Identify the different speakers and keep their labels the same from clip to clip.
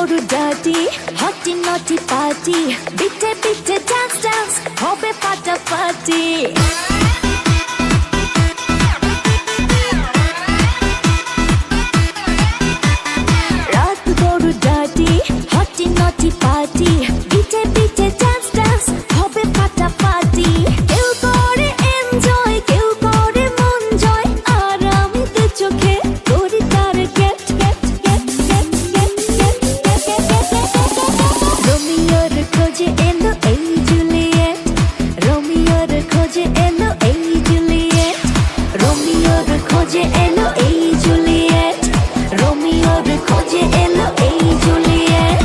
Speaker 1: করু ডার্টি হটি নটি পার্টি বিটে বিটে ডান্স ডান্স হবে ফাটাফাটি রাত করু ডার্টি হটি নটি পার্টি বিটে বিটে ডান্স ডান্স হবে ফাটাফাটি কেউ করে এনজয় কেউ করে মন জয় আর আমি তো চোখে করি তার gate gate gate gate gate gate রোমিওর খোঁজে এলো এই জুলিয়েট রোমিওর খোঁজে এলো এই জুলিয়েট রোমিওর খোঁজে এলো এই জুলিয়েট রোমিওর খোঁজে এলো এই জুলিয়েট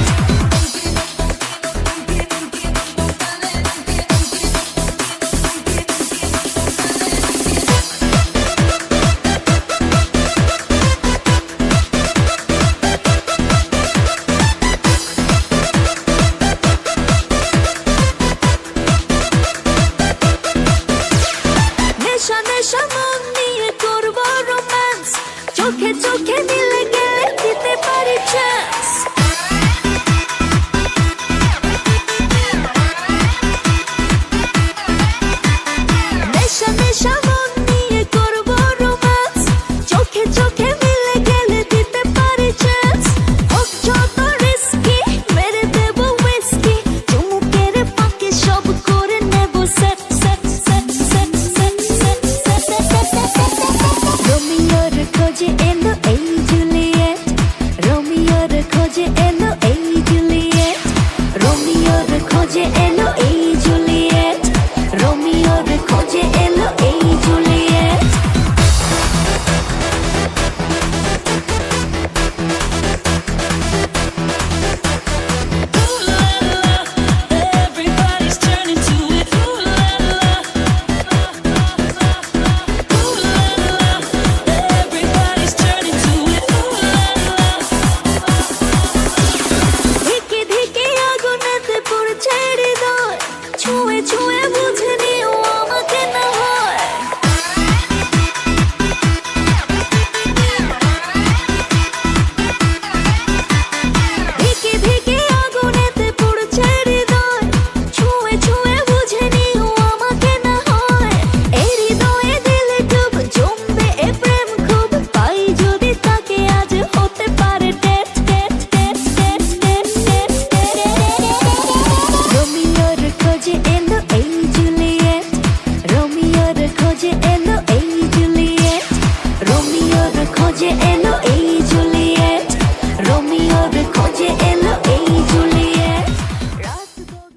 Speaker 1: নেশা নেশা মন নিয়ে করবো রোম্যান্স চোখে চোখে মিলে